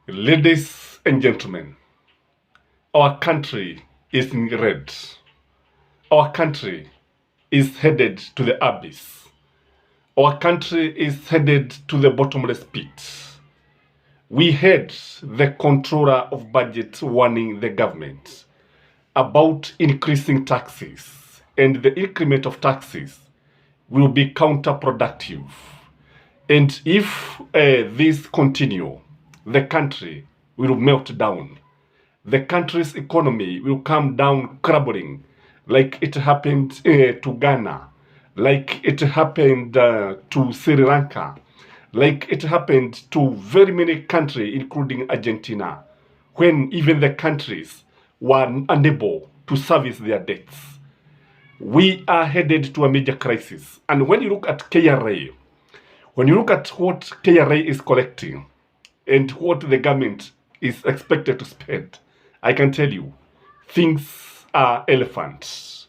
Ladies and gentlemen, our country is in red. Our country is headed to the abyss. Our country is headed to the bottomless pit. We heard the controller of budget warning the government about increasing taxes, and the increment of taxes will be counterproductive. And if this continue, the country will melt down. The country's economy will come down crumbling, like it happened to Ghana, like it happened to Sri Lanka, like it happened to very many countries, including Argentina, when even the countries were unable to service their debts. We are headed to a major crisis. And when you look at KRA, when you look at what KRA is collecting and what the government is expected to spend, I can tell you, things are elephants.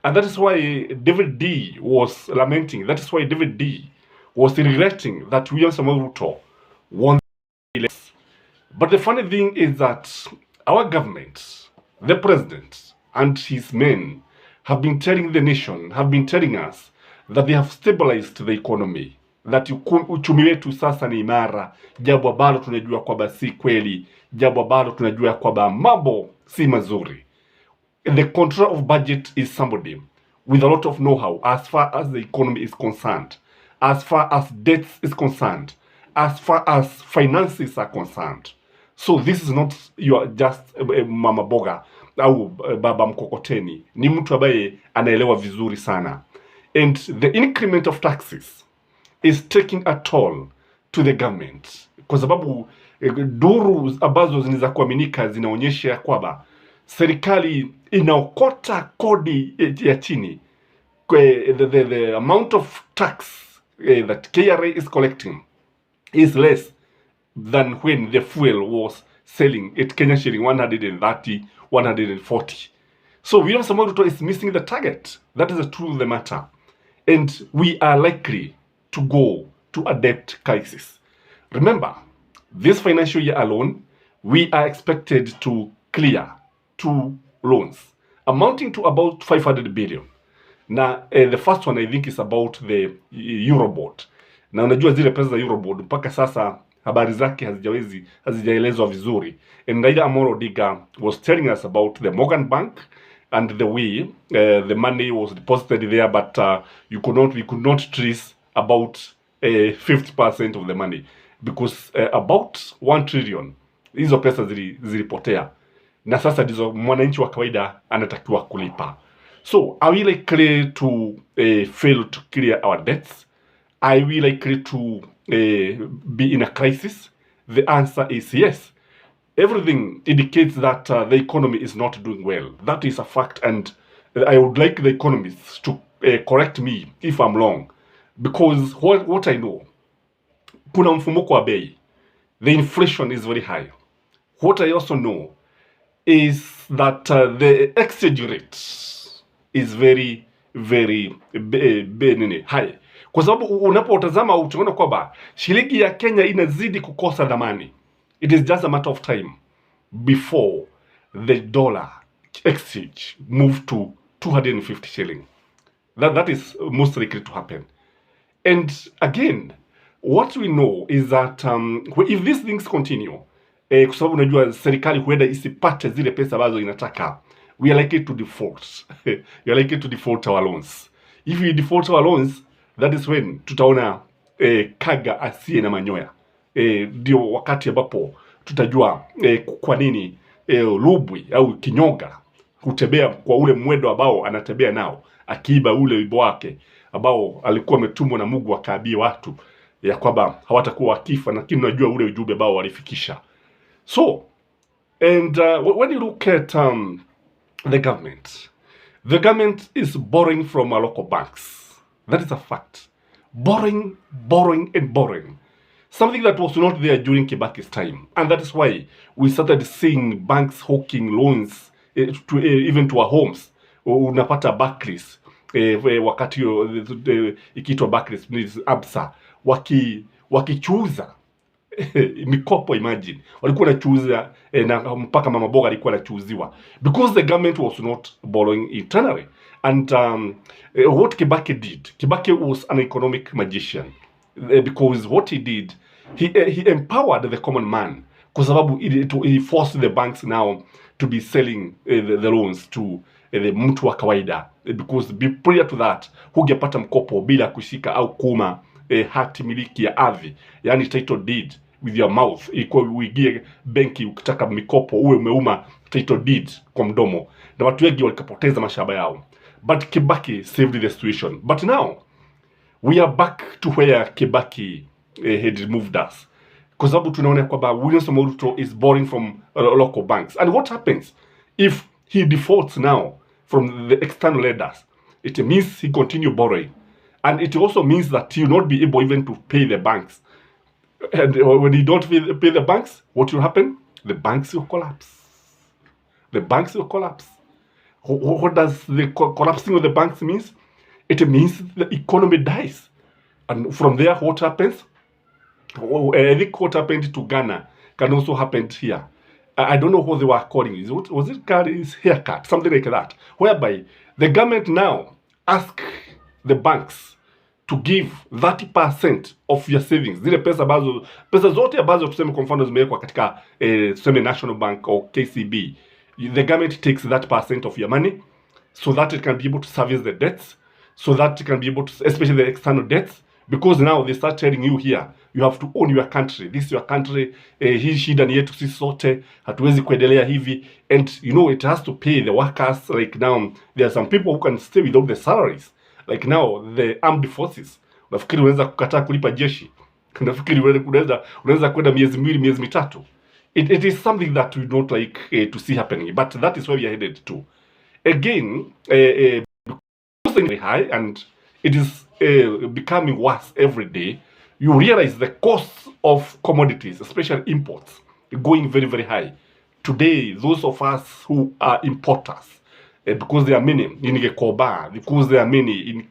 And that is why David D was lamenting. That is why David D was regretting that William Samoei Ruto won the election. But the funny thing is that our government, the president and his men have been telling the nation, have been telling us that they have stabilized the economy, that uchumi wetu sasa ni imara, jambo ambalo tunajua kwamba si kweli, jambo ambalo tunajua kwamba mambo si mazuri. The controller of budget is somebody with a lot of know-how as far as the economy is concerned, as far as debts is concerned, as far as finances are concerned. So this is not just mama boga au baba mkokoteni, ni mtu ambaye anaelewa vizuri sana. And the increment of taxes is taking a toll to the government, kwa sababu duru ambazo ziniza kuaminika zinaonyesha kwamba serikali inaokota kodi ya chini. The amount of tax that KRA is collecting is less than when the fuel was selling at Kenya shilling 130, 140. So William Samoei Ruto is missing the target. That is the truth of the matter. And we are likely to go to a debt crisis. Remember, this financial year alone, we are expected to clear 2 loans amounting to about 500 billion. Na the first one I think is about the Eurobond. Na unajua zile pesa za Eurobond mpaka sasa habari zake hazijaelezwa vizuri. And Raila Amolo Odinga was telling us about the Morgan Bank and the way the money was deposited there, but we could not trace about 50% of the money, because about 1 trillion hizo pesa zilipotea, na sasa ndizo mwananchi wa kawaida anatakiwa kulipa. So are we likely to fail to clear our debts? Are we likely to be in a crisis? The answer is yes. Everything indicates that the economy is not doing well. That is a fact, and I would like the economists to correct me if I'm wrong, because what I know, kuna mfumuko wa bei. The inflation is very high. What I also know is that the exchange rate is very high. Kwa sababu unapotazama utaona kwamba shilingi ya Kenya inazidi kukosa dhamani. It is just a matter of time before the dollar exchange move to 250 shilling. That is most likely to happen. And again, what we know is that if these things continue, kwa sababu unajua serikali huenda isipate zile pesa ambazo inataka, we are likely to default. We are likely to default our loans. If we default our loans, that is when tutaona kaga asiye na manyoya. Ndio wakati ambapo tutajua kwa nini lubwi au kinyoga hutembea kwa ule mwedo ambao anatembea nao, akiiba ule wimbo wake ambao alikuwa ametumwa na Mungu akaabia watu ya kwamba hawatakuwa wakifa, lakini unajua ule ujumbe ambao walifikisha. So, and when you look at the government is borrowing from our local banks. That is a fact. Borrowing, and borrowing. Something that was not there during Kibaki's time. And that is why we started seeing banks hawking loans even to our homes. Unapata Barclays, wakati ikiitwa Barclays, Absa, wakichuza mikopo. Imagine walikuwa wanachuuza na mpaka mama boga alikuwa anachuuziwa because the government was not borrowing internally. And what Kibaki was an economic magician, because what he did, he empowered the common man, kwa sababu he forced the banks now to be selling the loans to the mtu wa kawaida, because prior to that hungepata mkopo bila kushika au kuma hati miliki ya ardhi, yani title deed with your mouth. Ilikuwa uingie benki ukitaka mikopo uwe umeuma title deed kwa mdomo, na watu wengi walikapoteza mashamba yao. But Kibaki saved the situation. But now we are back to where Kibaki had moved us, kwa sababu tunaona kwamba William Samoei Ruto is borrowing from local banks. And what happens if he defaults now from the external lenders? It means he continue borrowing, and it also means that he will not be able even to pay the banks. And when he don't pay the banks, what will happen? The banks will collapse. The banks will collapse. What does the collapsing of the banks means? It means the economy dies. And from there, what happens? I think what happened to Ghana can also happen here. I don't know what they were calling it. Was it Ghana's haircut? Something like that. Whereby the government now ask the banks to give 30% of your savings. Zile pesa zote ambazo tuseme kwa mfano zimewekwa katika tuseme National Bank or KCB. The government takes that percent of your money so that it can be able to service the debts, so that it can be able to, especially the external debts, because now they start telling you here, you have to own your country. This is your country. Hii shida ni yetu sisi sote, hatuwezi kuendelea hivi. And you know, it has to pay the workers. Like now, there are some people who can stay without the salaries. Like now, the armed forces. Unafikiri unaweza kukataa kulipa jeshi? Unafikiri unaweza kwenda miezi miwili, miezi mitatu? It is something that we don't like to see happening, but that is where we are headed to. Again, because very high, and it is becoming worse every day. You realize the cost of commodities, especially imports, going very, very high. Today, those of us who are importers, because there are many in Gekoba, because there are many in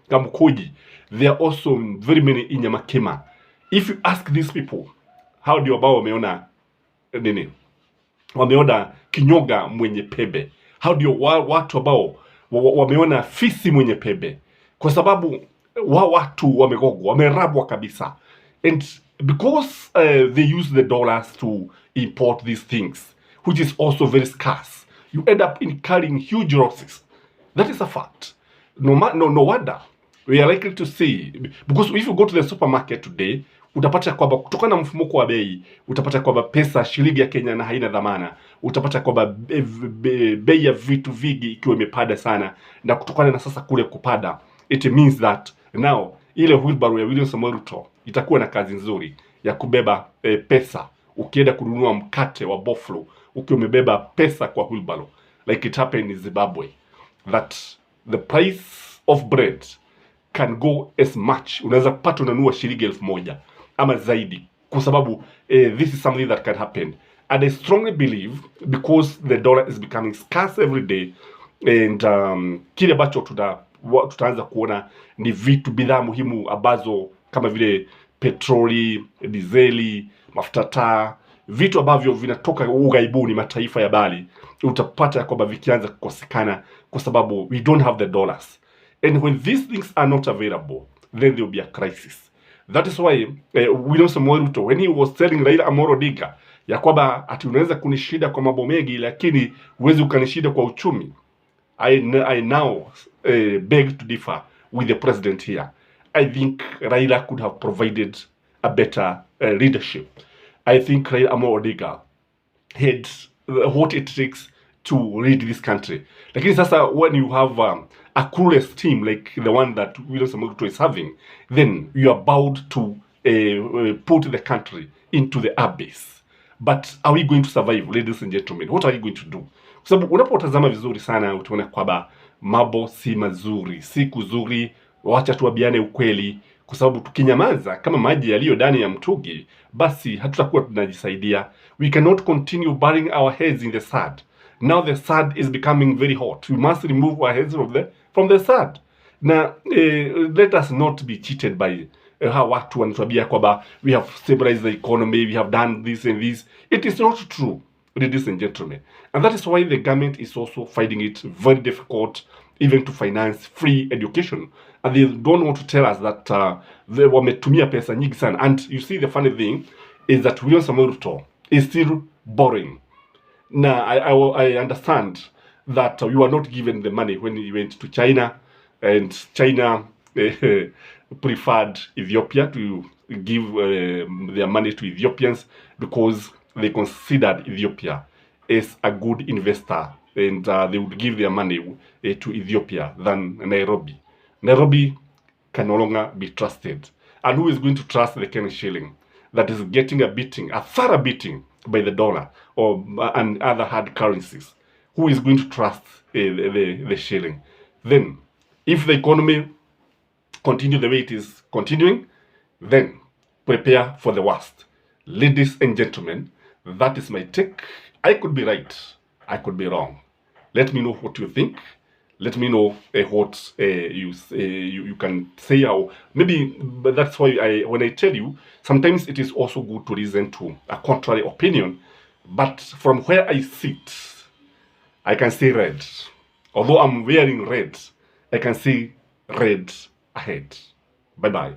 Kamukoji, there are also very many in Yamakema. If you ask these people, how do you about wameona nini? Wameona kinyoga mwenye pembe. How do you watu ambao wameona fisi mwenye pembe? Kwa sababu watu wamegogwa, wamerabwa kabisa. And because they use the dollars to import these things, which is also very scarce, you end up incurring huge losses. That is a fact. No wonder we are likely to see, because if you go to the supermarket today, utapata kwamba kutokana na mfumuko wa bei, utapata kwamba pesa shilingi ya Kenya na haina dhamana. Utapata kwamba bei ya vitu vingi ikiwa imepanda sana, na kutokana na sasa kule kupada, it means that now ile wheelbarrow ya William Samoei Ruto itakuwa na kazi nzuri ya kubeba pesa. Ukienda kununua mkate wa Buffalo ukiwa umebeba pesa kwa wheelbarrow, like it happened in Zimbabwe, that the price of bread can go as much, unaweza kupata unanunua shilingi 1,000 ama zaidi, kwa sababu this is something that can happen. And I strongly believe, because the dollar is becoming scarce every day, and kile ambacho tutaanza kuona ni vitu, bidhaa muhimu ambazo kama vile petroli, dizeli, mafuta taa, vitu ambavyo vinatoka ughaibuni, mataifa ya bali, utapata kwamba vikianza kukosekana kwa sababu we don't have the dollars. And when these things are not available, then there will be a crisis. That is why William Samoei Ruto, when he was telling Raila Amolo Odinga ya kwamba ati unaweza kunishida kwa mambo mengi lakini huwezi ukanishida kwa uchumi, I now beg to differ with the president here. I think Raila could have provided a better leadership. I think Raila Amolo Odinga had what it takes to lead this country. Lakini sasa, when you have a clueless team like the one that William Samoei Ruto is having, then you are bound to put the country into the abyss. But are we going to survive, ladies and gentlemen? What are you going to do? Kwa sababu unapotazama vizuri sana utaona kwamba mambo si mazuri, si kuzuri. Wacha tuwabiane ukweli, kwa sababu tukinyamaza kama maji yaliyo ndani ya mtungi, basi hatutakuwa tunajisaidia. We cannot continue burying our heads in the sand. Now the sand is becoming very hot. We must remove our heads from the sand. Now, let us not be cheated by hawa watu wanatuambia kwamba we have stabilized the economy, we have done this and this. It is not true, ladies and gentlemen. And that is why the government is also finding it very difficult even to finance free education. And they don't want to tell us that they wametumia pesa nyingi sana. And you see, the funny thing is that William Samoei Ruto is still borrowing. Now, I understand that you are not given the money when you went to China, and China preferred Ethiopia to give their money to Ethiopians because they considered Ethiopia as a good investor, and they would give their money to Ethiopia than Nairobi. Nairobi can no longer be trusted. And who is going to trust the Kenyan shilling that is getting a beating, a thorough beating by the dollar or and other hard currencies? Who is going to trust the shilling? Then, if the economy continue the way it is continuing, then prepare for the worst. Ladies and gentlemen, that is my take. I could be right, I could be wrong. Let me know what you think. Let me know what you can say. How maybe, but that's why when I tell you, sometimes it is also good to listen to a contrary opinion. But from where I sit, I can see red. Although I'm wearing red, I can see red ahead. Bye bye.